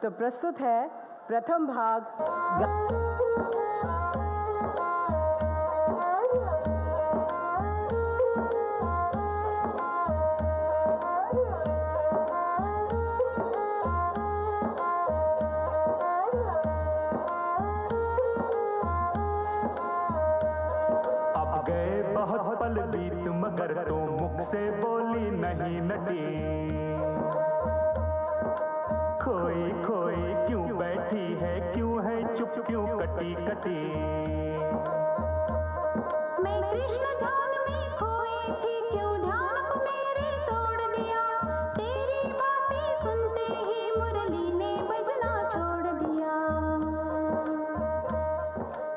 तो प्रस्तुत है प्रथम भाग। बहुत पल बीत मगर तो मुख से बोली नहीं नटी, खोई खोई क्यों बैठी है, क्यों है चुप, क्यों कटी कटी। मैं कृष्ण ध्यान में खोई थी, क्यों ध्यान को मेरे तोड़ दिया। तेरी बातें सुनते ही मुरली ने बजना छोड़ दिया।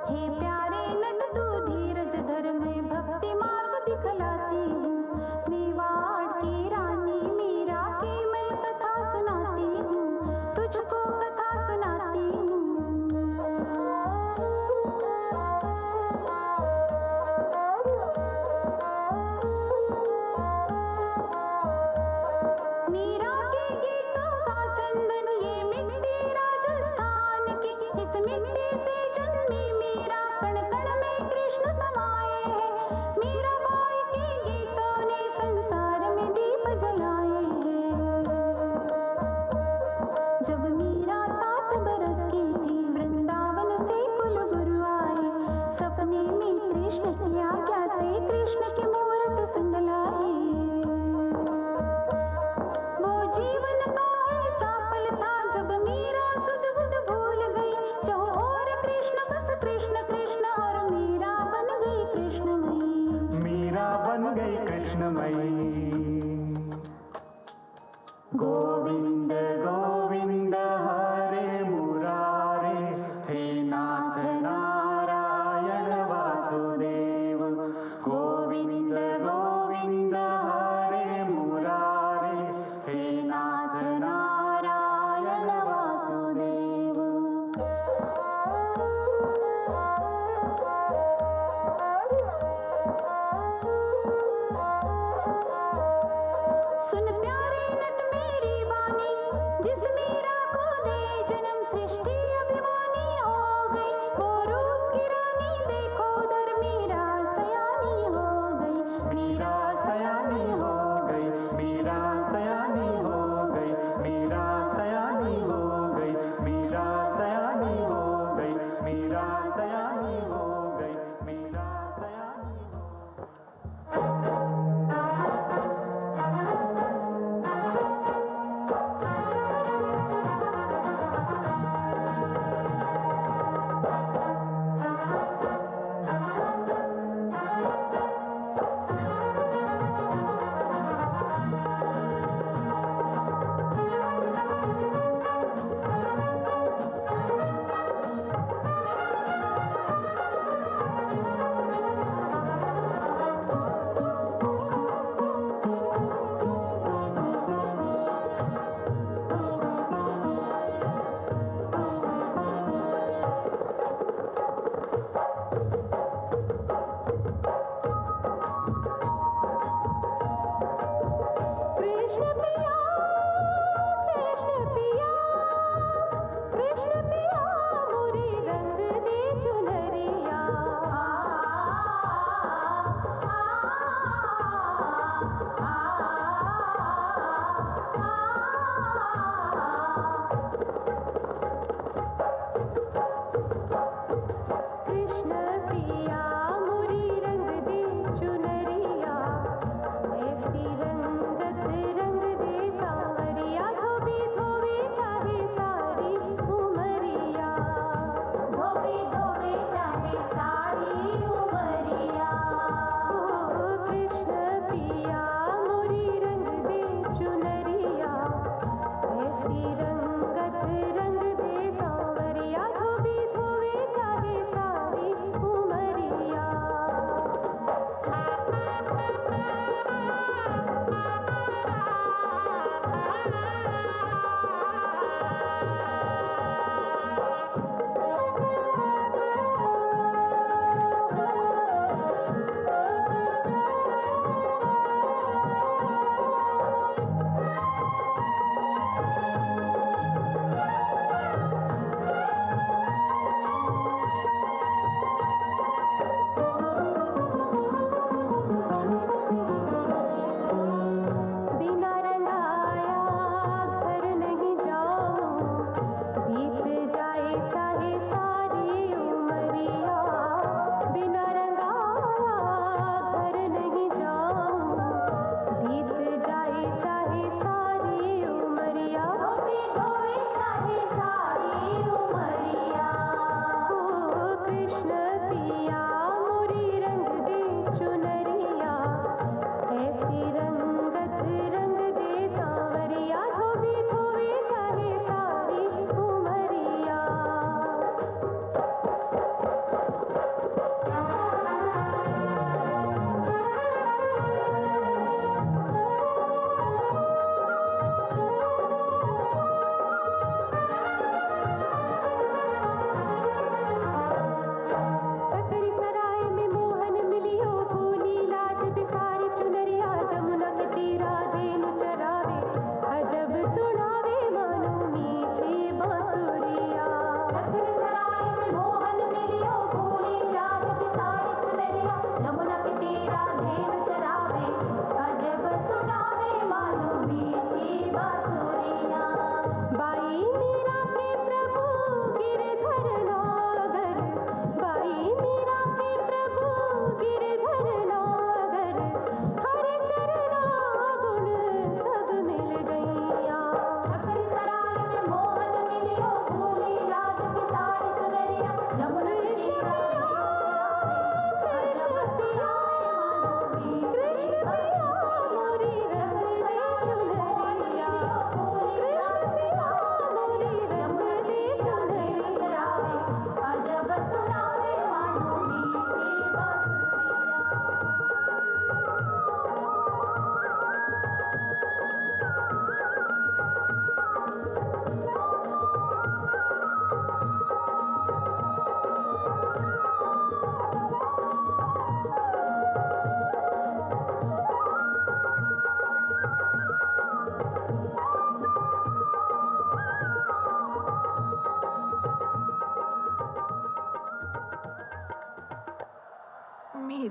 हे प्यारे नट तू धीरज धर, मैं भक्ति मार्ग दिखलाती हूँ। मेवाड़ की रानी मीरा की मैं कथा सुनाती हूँ, तुझको कथा सुनाती हूँ।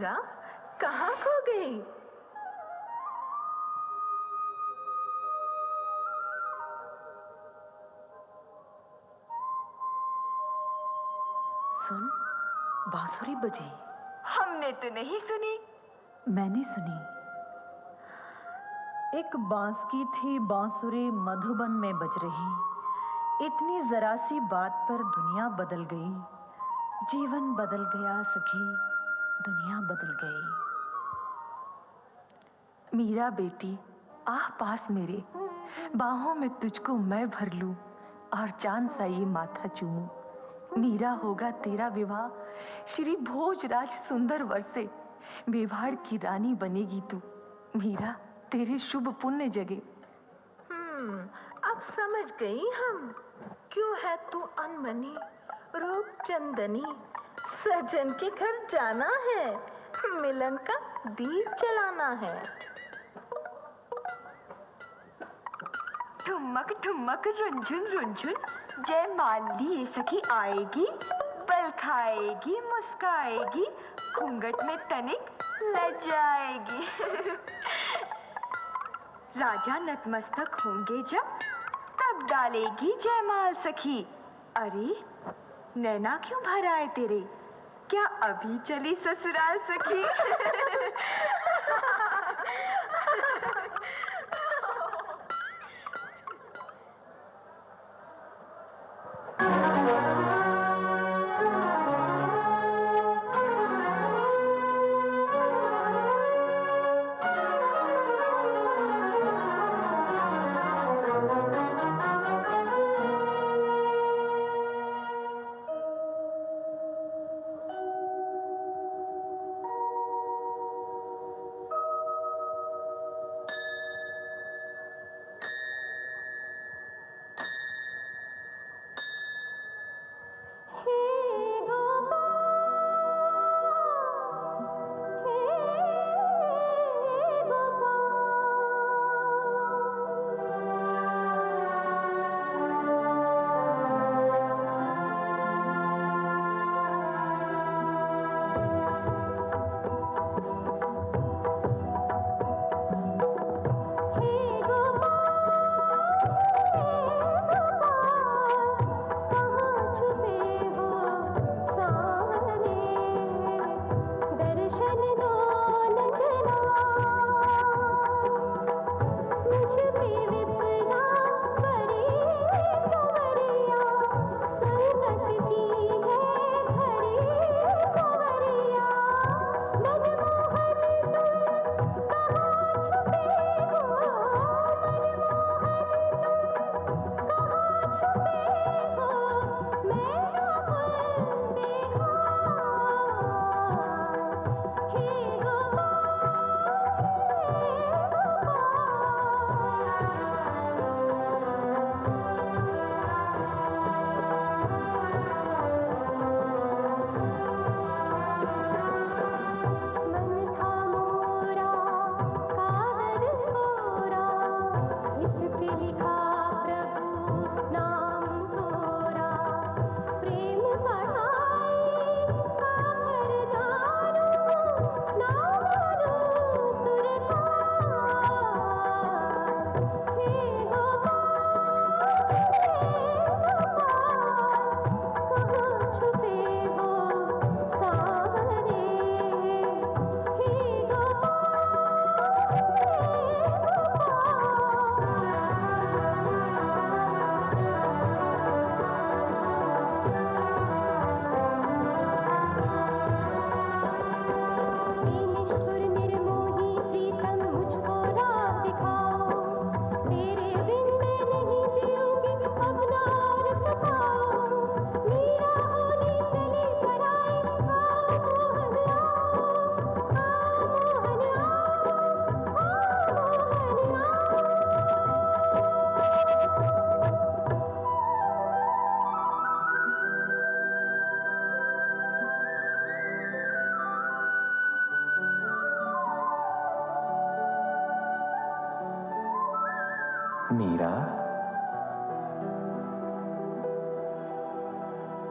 मीरा, कहाँ खो गई? सुन, बांसुरी बजी। हमने तो नहीं सुनी। मैंने सुनी। एक बांस की थी बांसुरी मधुबन में बज रही। इतनी जरा सी बात पर दुनिया बदल गई। जीवन बदल गया सखी, दुनिया बदल गई। मीरा बेटी, आ पास मेरे, बाहों में तुझको मैं भर लूं और चांद सा ये माथा चूमूं। मीरा होगा तेरा विवाह श्री भोजराज सुंदर वर से। मेवाड़ की रानी बनेगी तू, मीरा तेरे शुभ पुण्य जगे। अब समझ गई हम, क्यों है तू अनमनी रूप चंदनी। सजन के घर जाना है, मिलन का दीप जलाना है। ठुमक ठुमक रुंझुन रुंझुन, जय माली ये सखी आएगी। बल खाएगी मुस्काएगी, घूंघट में तनिक लजाएगी। राजा नतमस्तक होंगे जब, तब डालेगी जयमाल सखी। अरे नैना क्यों भर आए तेरे, क्या अभी चली ससुराल सखी? मीरा,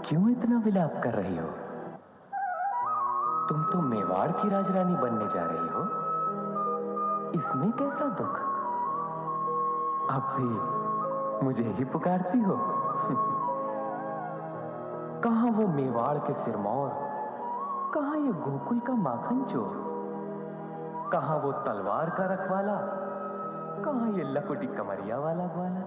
क्यों इतना विलाप कर रही हो? तुम तो मेवाड़ की राजरानी बनने जा रही हो, इसमें कैसा दुख? अब भी मुझे ही पुकारती हो? कहां वो मेवाड़ के सिरमौर, कहां ये गोकुल का माखन चोर, कहां वो तलवार का रखवाला, कहां ये लकुटी कमरिया वाला ग्वाला?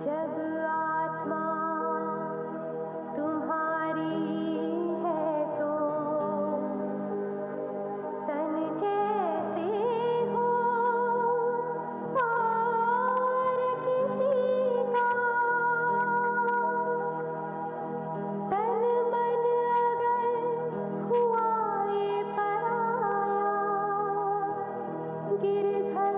जब आत्मा तुम्हारी है तो तन कैसे हो और किसी का? तन मन अगर हुआ ये पराया, गिरधर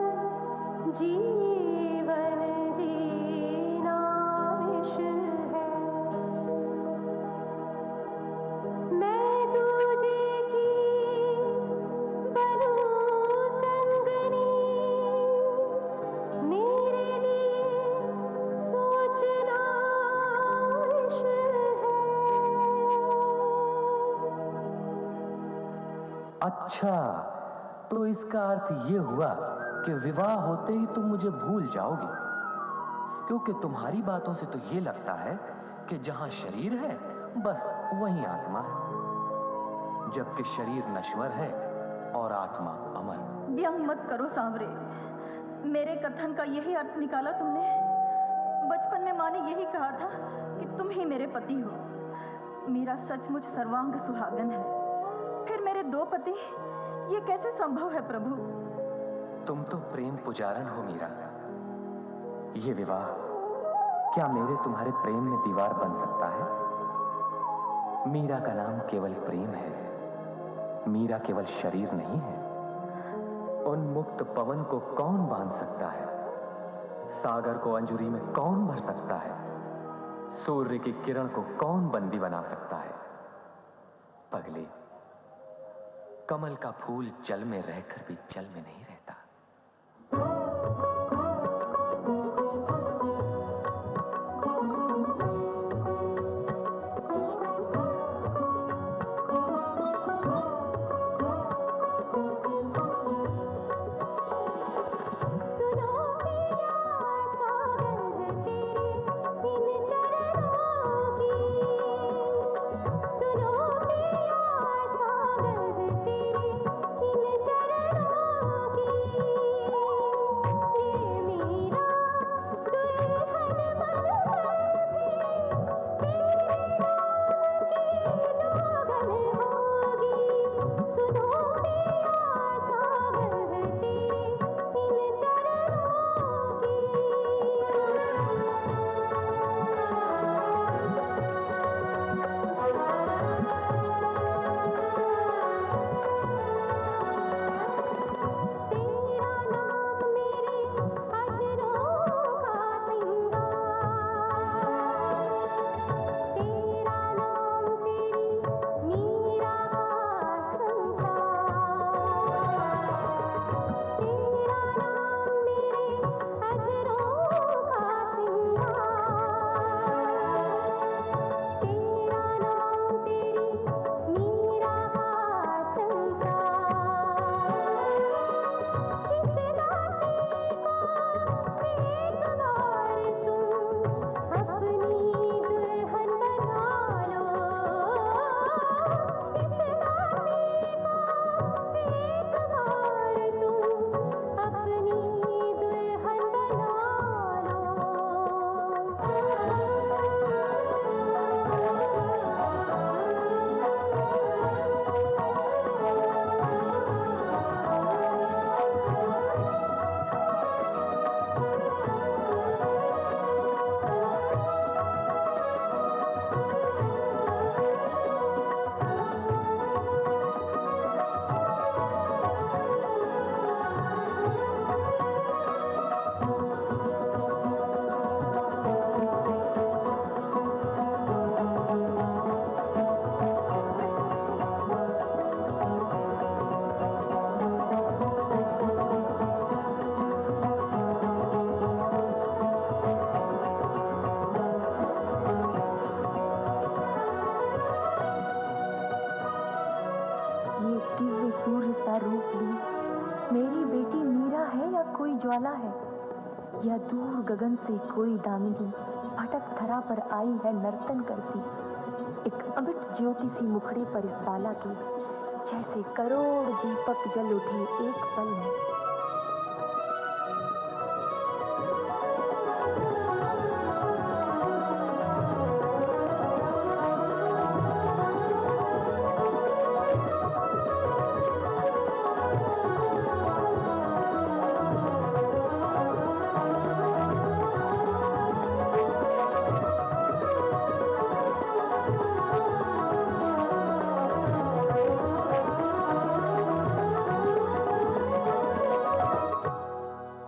जीवन जीना विष है। मैं दूजे की बनूं संगनी, मेरे लिए सोचना विष है। अच्छा, तो इसका अर्थ ये हुआ कि विवाह होते ही तुम मुझे भूल जाओगी, क्योंकि तुम्हारी बातों से तो ये लगता है कि जहां शरीर है बस वहीं आत्मा है, जबकि शरीर नश्वर है और आत्मा अमर। व्यंग मत करो सांवरे, मेरे कथन का यही अर्थ निकाला तुमने? बचपन में माँ ने यही कहा था कि तुम ही मेरे पति हो। मेरा सचमुच सर्वांग सुहागन है, फिर मेरे दो पति, ये कैसे संभव है प्रभु? तुम तो प्रेम पुजारन हो मीरा। ये विवाह क्या मेरे तुम्हारे प्रेम में दीवार बन सकता है? मीरा का नाम केवल प्रेम है, मीरा केवल शरीर नहीं है। उन्मुक्त पवन को कौन बांध सकता है? सागर को अंजुरी में कौन भर सकता है? सूर्य की किरण को कौन बंदी बना सकता है? पगली, कमल का फूल जल में रहकर भी जल में नहीं रहता। सुनो पिया सौगंध तेरी इन चरणों की, ज्वाला है, या दूर गगन से कोई दामिनी भटक धरा पर आई है नर्तन करती, एक अमिट ज्योति सी मुखड़े पर इस बाला के, जैसे करोड़ दीपक जल उठे एक पल में।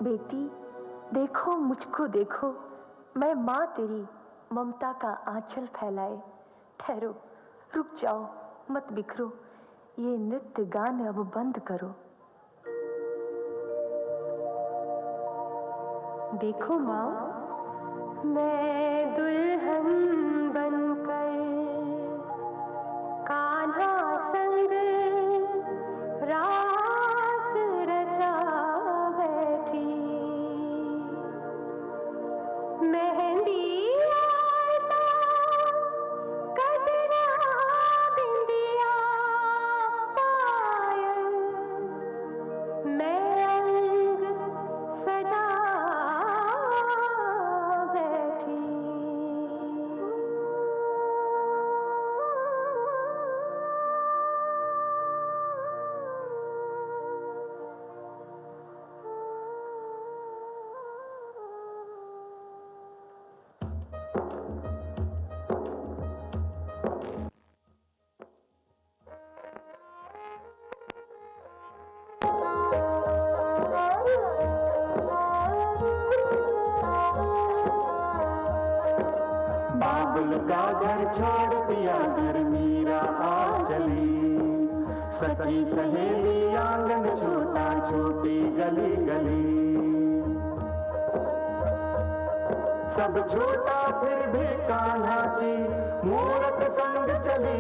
बेटी देखो, मुझको देखो, मैं माँ तेरी ममता का आंचल फैलाए। ठहरो, रुक जाओ, मत बिखरो, ये नृत्य गान अब बंद करो। देखो माँ, मैं दुल्हन बनकर कान्हा संग रास रचा बैठी, मेहंदी आलता गजरा बिंदिया पायल, मैं अंग सजा बैठी। बाबुल का घर छोड़ दिया घर मीरा आ चली, सखी सहेली आंगन छोटा छोटी गली गली, सब छूटा फिर भी कान्हा की मूरत संग चली।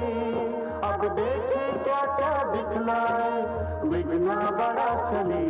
अब देखे क्या क्या दिखलाए, विघ्ना बड़ा चली।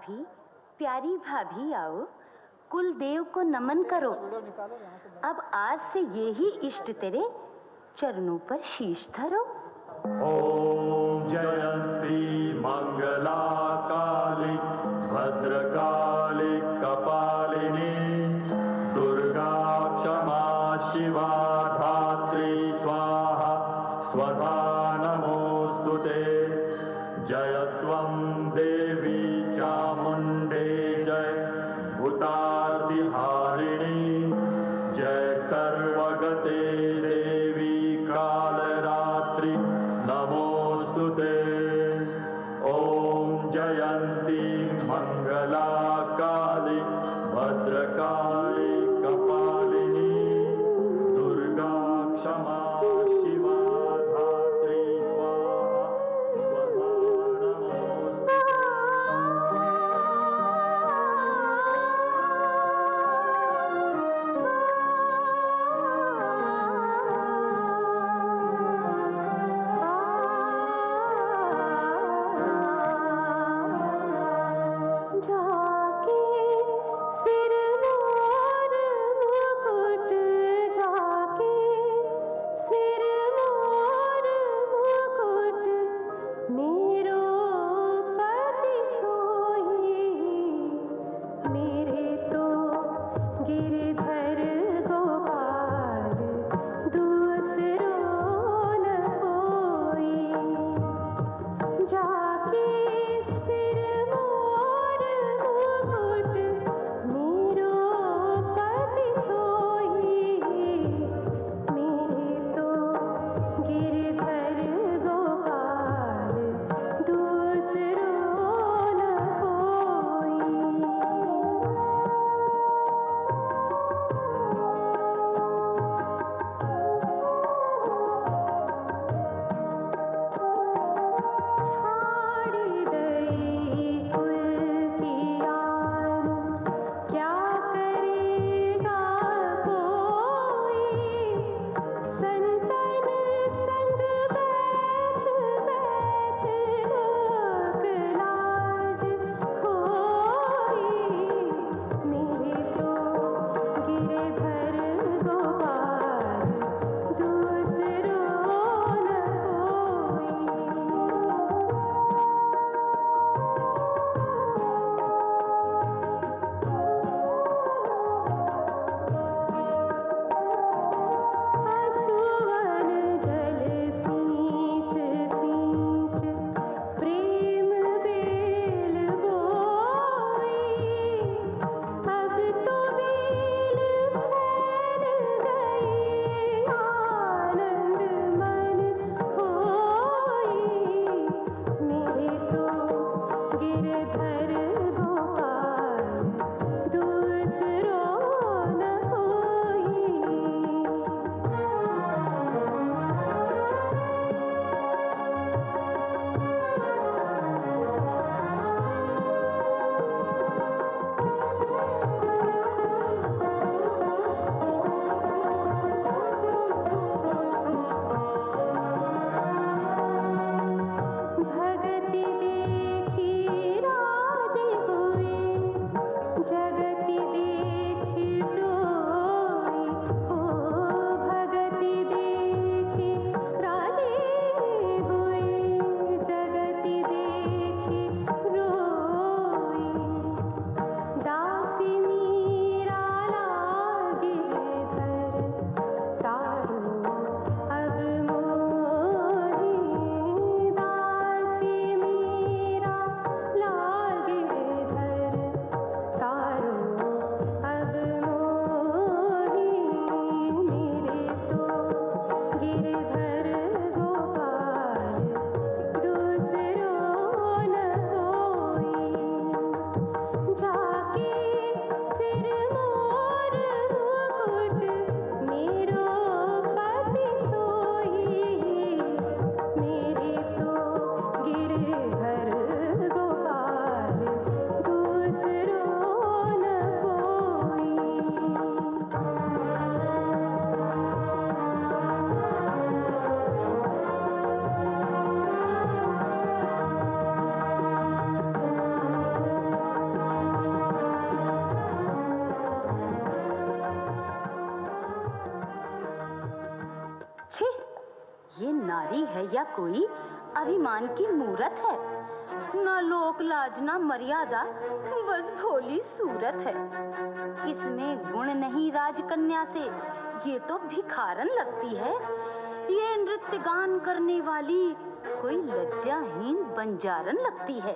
भाभी, प्यारी भाभी आओ, कुल देव को नमन करो। अब आज से ये ही इष्ट तेरे चरणों पर शीश धरो। ओम जयंती मंगला काली भद्रकाली कपालिनी दुर्गा क्षमा शिवा धात्री स्वाहा स्वधा नमोस्तुते। जय त्वं देवी चामुंडे जय भूतादिहारिणी जय सर्वगते देवी कालरात्रि नमोस्तुते। ओम नारी है या कोई अभिमान की मूरत है। ना लोक लाज ना मर्यादा, बस भोली सूरत है। इसमें गुण नहीं राजकन्या से, ये तो भिखारन लगती है। ये नृत्य गान करने वाली कोई लज्जाहीन बंजारन लगती है।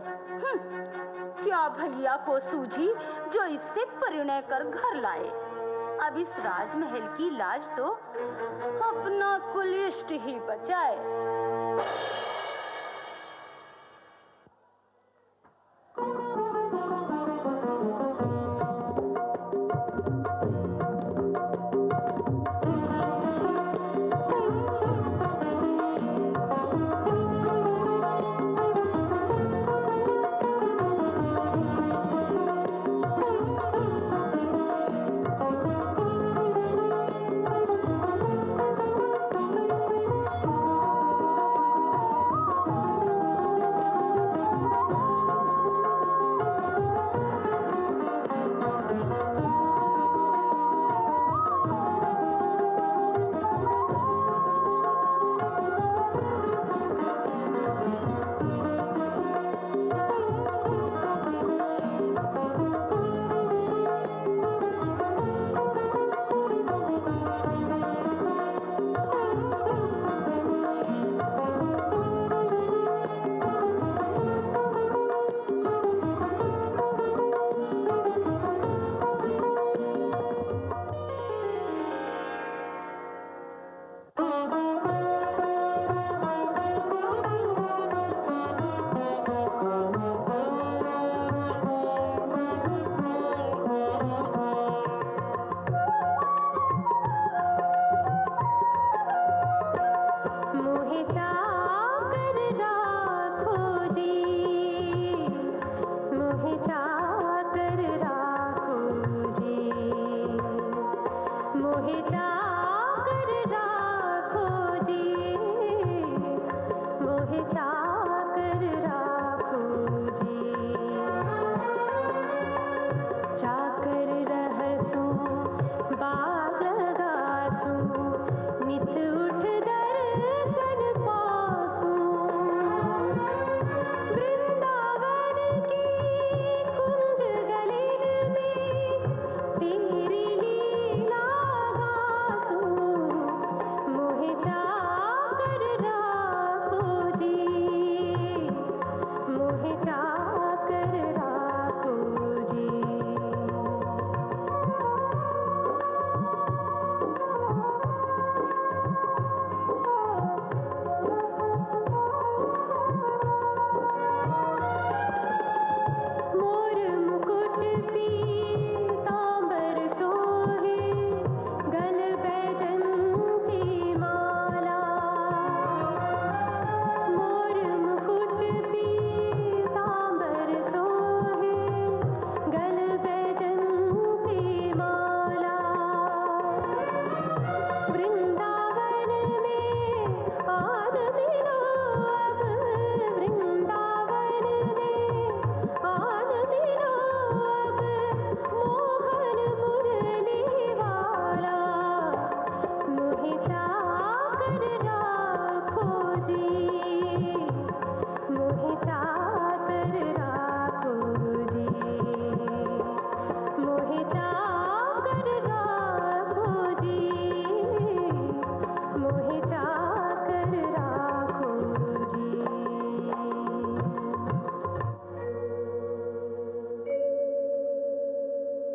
क्या भैया को सूझी जो इससे परिणय कर घर लाए। अब इस राजमहल की लाज तो अपना कुलिष्ट ही बचाए।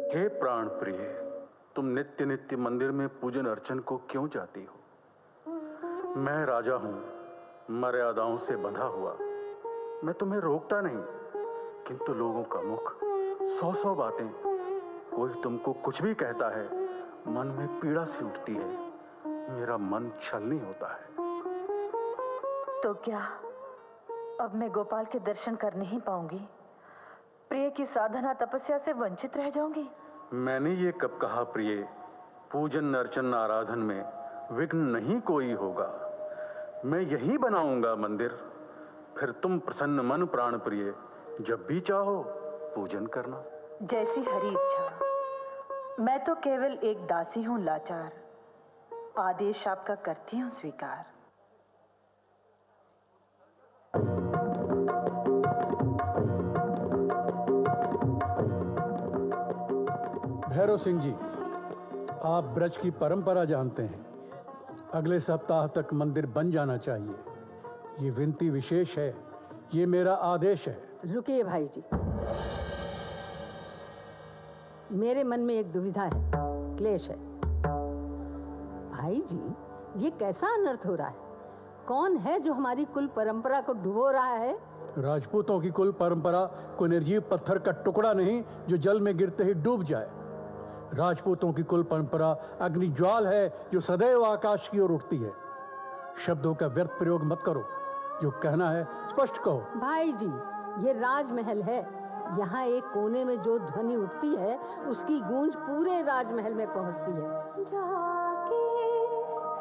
हे प्राण प्रिय, तुम नित्य नित्य मंदिर में पूजन अर्चन को क्यों जाती हो? मैं राजा हूं, मर्यादाओं से बंधा हुआ। मैं तुम्हें रोकता नहीं, किंतु लोगों का मुख, 100 बातें, कोई तुमको कुछ भी कहता है, मन में पीड़ा सी उठती है। मेरा मन छलनी होता है। तो क्या अब मैं गोपाल के दर्शन कर नहीं पाऊंगी? प्रिय की साधना तपस्या से वंचित रह जाऊंगी? मैंने ये कब कहा प्रिय? पूजन अर्चन आराधन में विघ्न नहीं कोई होगा। मैं यही बनाऊंगा मंदिर, फिर तुम प्रसन्न मन प्राण प्रिय जब भी चाहो पूजन करना। जैसी हरी इच्छा। मैं तो केवल एक दासी हूं लाचार। आदेश आपका करती हूं स्वीकार। भैरव सिंह जी, आप ब्रज की परंपरा जानते हैं। अगले सप्ताह तक मंदिर बन जाना चाहिए। ये विनती विशेष है, ये मेरा आदेश है। रुकिए भाई जी, मेरे मन में एक दुविधा है, क्लेश है। भाई जी, ये कैसा अनर्थ हो रहा है? कौन है जो हमारी कुल परंपरा को डुबो रहा है? राजपूतों की कुल परंपरा कोई निर्जीव पत्थर का टुकड़ा नहीं जो जल में गिरते ही डूब जाए। राजपूतों की कुल परंपरा अग्नि ज्वाल है जो सदैव आकाश की ओर उठती है। शब्दों का व्यर्थ प्रयोग मत करो, जो कहना है स्पष्ट कहो। भाई जी, ये राजमहल है। यहाँ एक कोने में जो ध्वनि उठती है उसकी गूंज पूरे राजमहल में पहुँचती है। जाके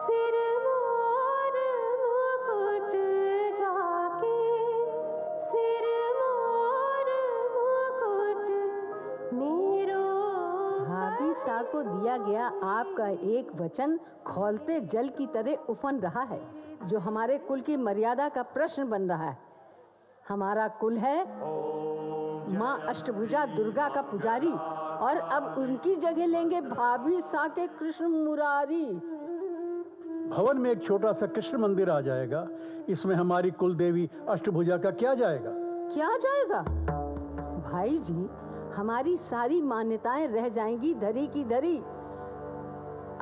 सिर मोर मुकुट, जाके सिर मोर मुकुट मेरो। भाभी सा को दिया गया आपका एक वचन खौलते जल की तरह उफन रहा है, जो हमारे कुल की मर्यादा का प्रश्न बन रहा है। हमारा कुल है माँ अष्टभुजा दुर्गा का पुजारी, और अब उनकी जगह लेंगे भाभी सा के कृष्ण मुरारी। भवन में एक छोटा सा कृष्ण मंदिर आ जाएगा, इसमें हमारी कुल देवी अष्टभुजा का क्या जाएगा? क्या जाएगा? भाई जी, हमारी सारी मान्यताएं रह जाएंगी धरी की धरी।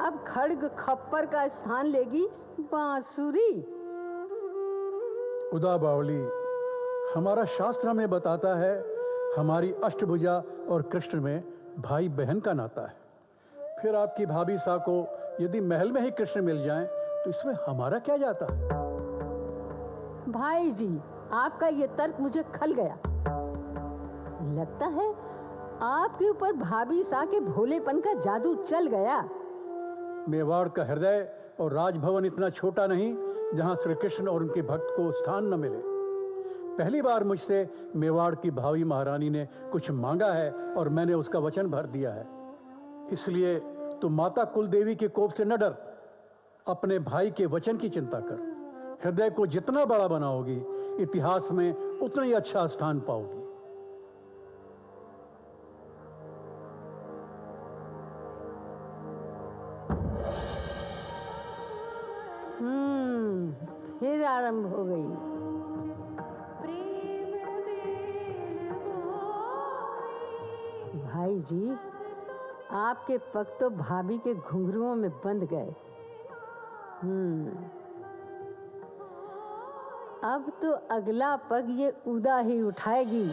अब खड्ग खप्पर का स्थान लेगी बांसुरी। उदा बावली, हमारा शास्त्र हमें बताता है हमारी अष्टभुजा और कृष्ण में भाई बहन का नाता है। फिर आपकी भाभी सा को यदि महल में ही कृष्ण मिल जाएं, तो इसमें हमारा क्या जाता है? भाई जी, आपका ये तर्क मुझे खल गया। लगता है आपके ऊपर भाभी सा के भोलेपन का जादू चल गया। मेवाड़ का हृदय और राजभवन इतना छोटा नहीं जहां श्री कृष्ण और उनके भक्त को स्थान न मिले। पहली बार मुझसे मेवाड़ की भावी महारानी ने कुछ मांगा है और मैंने उसका वचन भर दिया है। इसलिए तुम माता कुलदेवी के कोप से न डर, अपने भाई के वचन की चिंता कर। हृदय को जितना बड़ा बनाओगी, इतिहास में उतना ही अच्छा स्थान पाओगी। फिर आरंभ हो गई। भाई जी, आपके पग तो भाभी के घुंघरुओं में बंध गए। अब तो अगला पग ये उदा ही उठाएगी।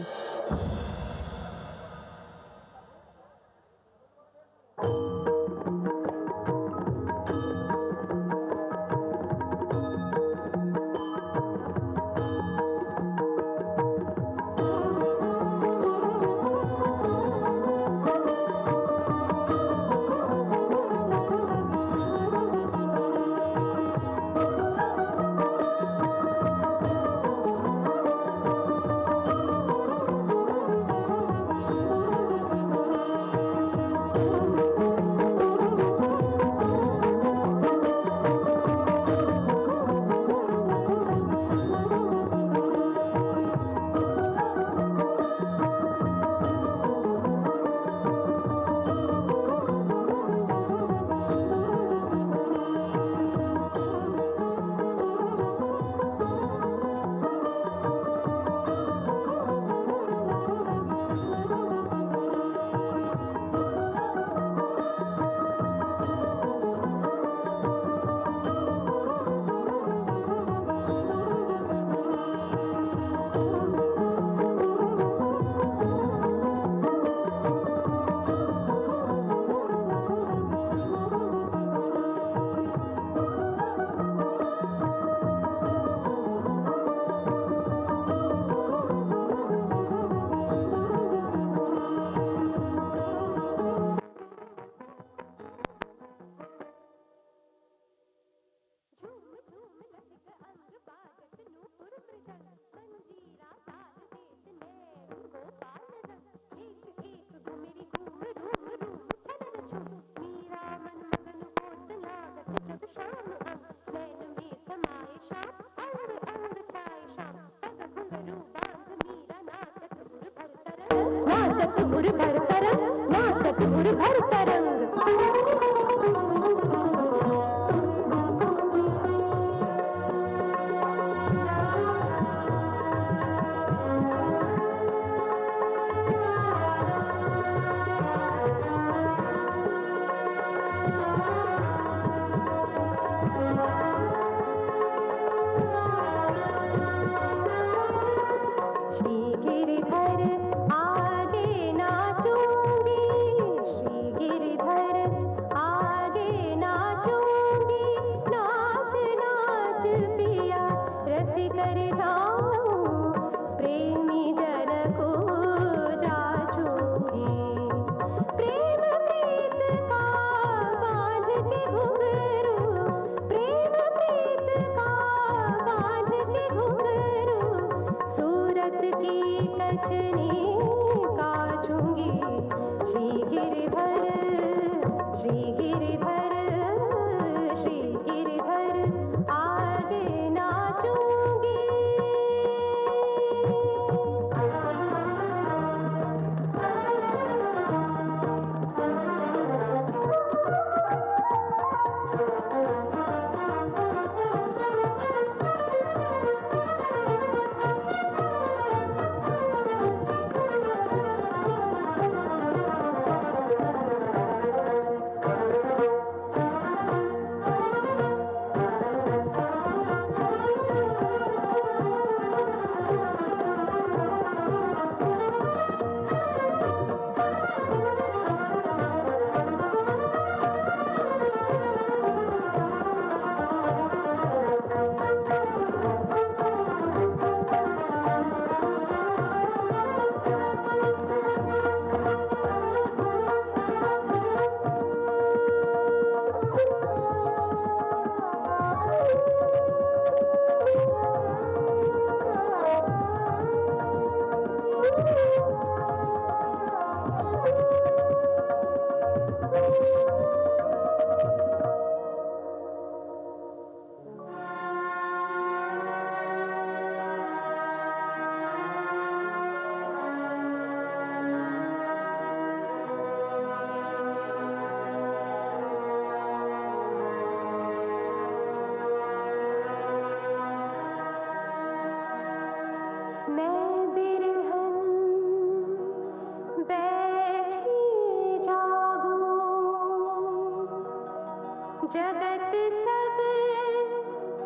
जगत सब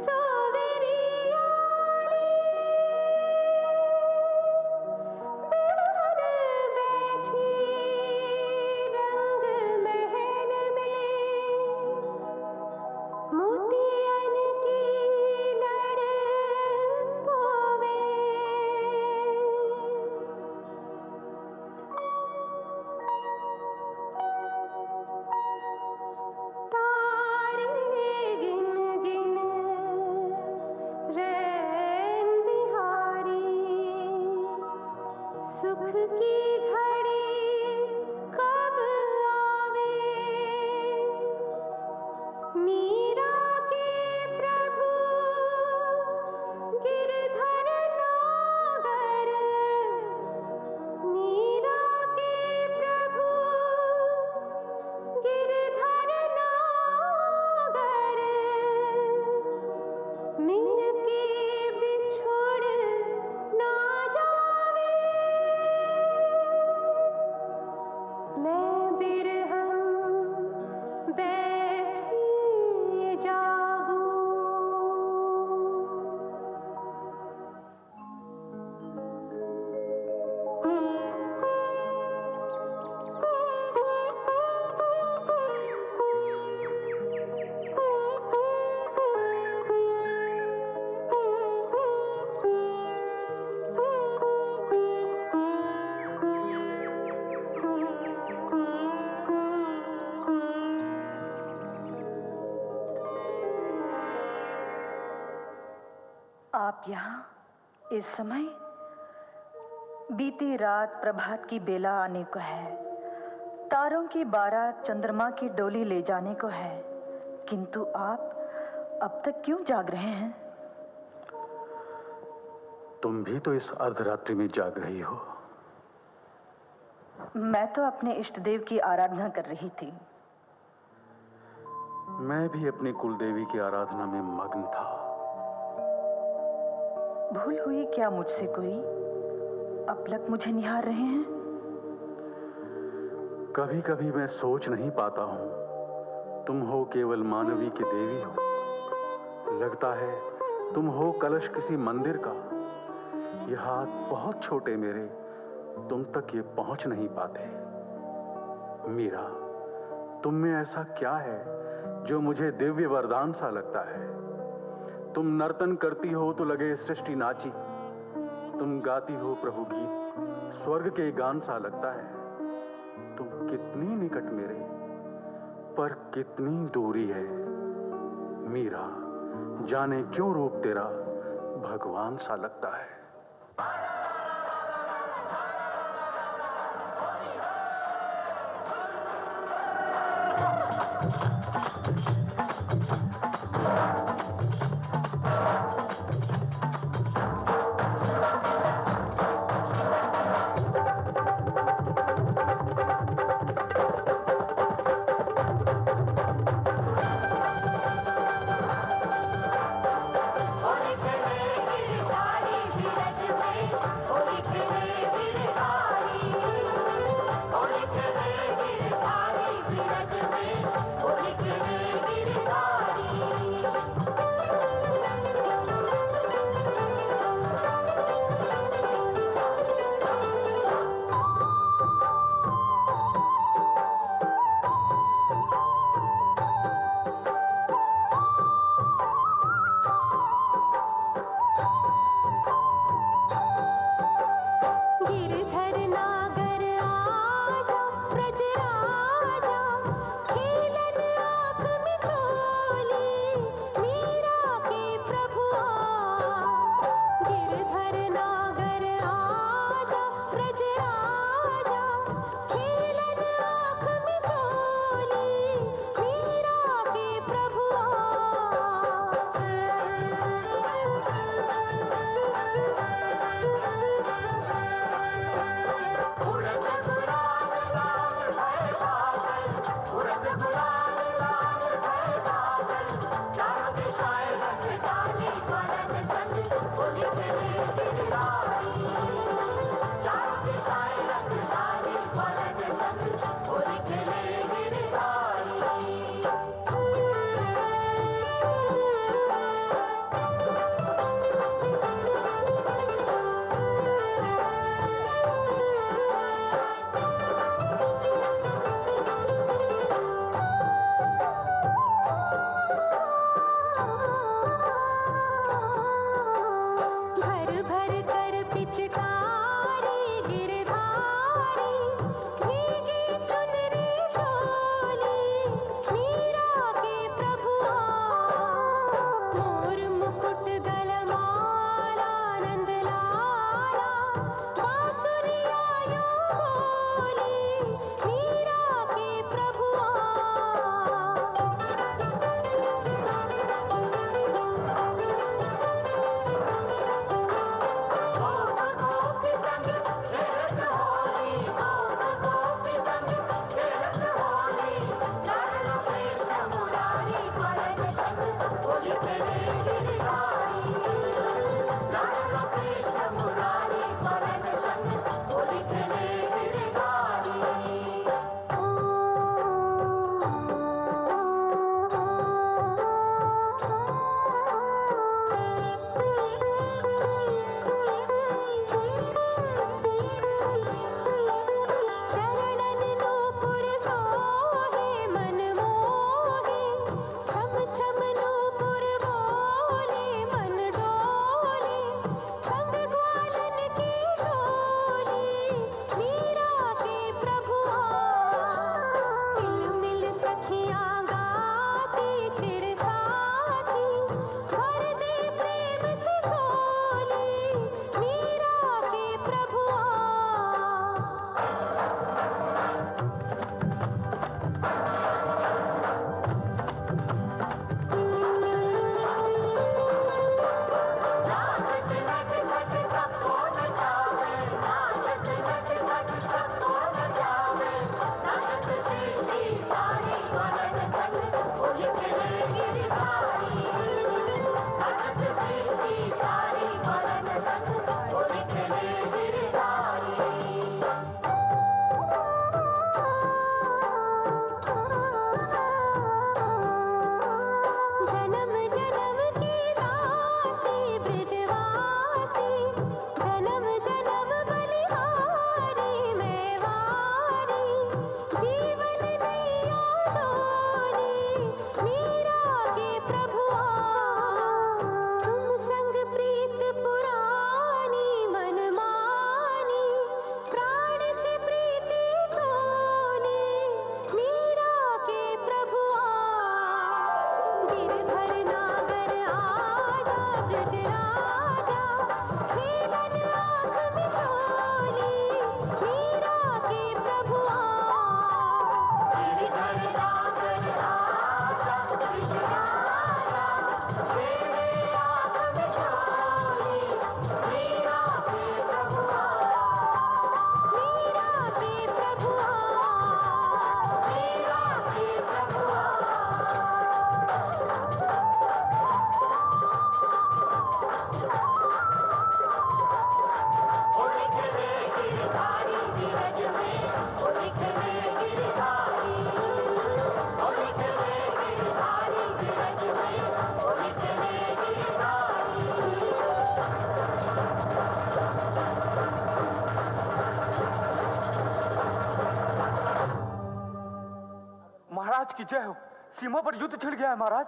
सोवेरिया दुल्हन बैठी रंग महल में मोतियन की लड़ पोवे तारे गिन गिन रैन बिहारी सुख की घड़ी कब आवे मीरा के प्रभु गिरधर नागर मीरा के प्रभु गिरधर नागर मिल के बिछुड़ ना जावे मैं बिरहन बैठी जागूं आप यहाँ इस समय? बीती रात प्रभात की बेला आने को है, तारों की बारात चंद्रमा की डोली ले जाने को है, किंतु आप अब तक क्यों जाग रहे हैं? तुम भी तो इस अर्धरात्रि में जाग रही हो। मैं तो अपने इष्ट देव की आराधना कर रही थी। मैं भी अपनी कुलदेवी की आराधना में मग्न था। भूल हुई क्या मुझसे कोई? अपलक मुझे निहार रहे हैं। कभी कभी मैं सोच नहीं पाता हूं तुम हो केवल मानवी की देवी हो। लगता है तुम हो कलश किसी मंदिर का। ये हाथ बहुत छोटे मेरे, तुम तक ये पहुंच नहीं पाते। मीरा, तुम में ऐसा क्या है जो मुझे दिव्य वरदान सा लगता है? तुम नर्तन करती हो तो लगे सृष्टि नाची। तुम गाती हो प्रभु गीत, स्वर्ग के गान सा लगता है। तुम कितनी निकट मेरे, पर कितनी दूरी है। मीरा, जाने क्यों रूप तेरा भगवान सा लगता है। गिरधारी महाराज की जय हो। सीमा पर युद्ध छिड़ गया है महाराज।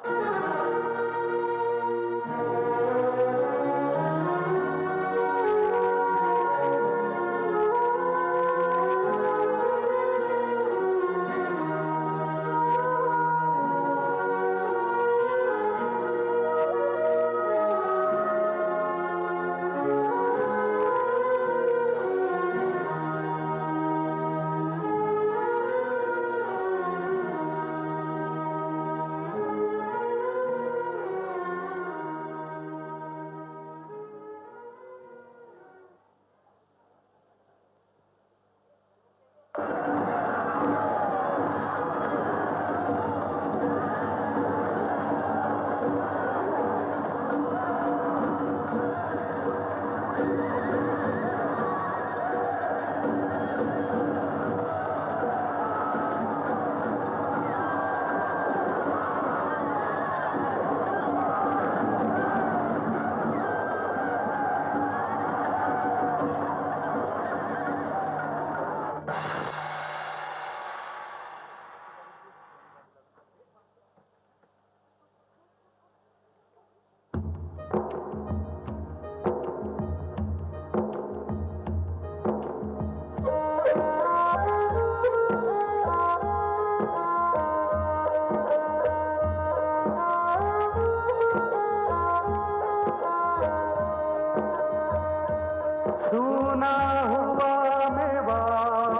सुना हुआ मेवाड़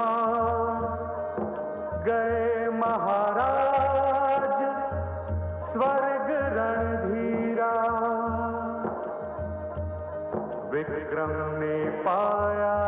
गए महाराज स्वर्ग रणधीरा, विक्रम ने पाया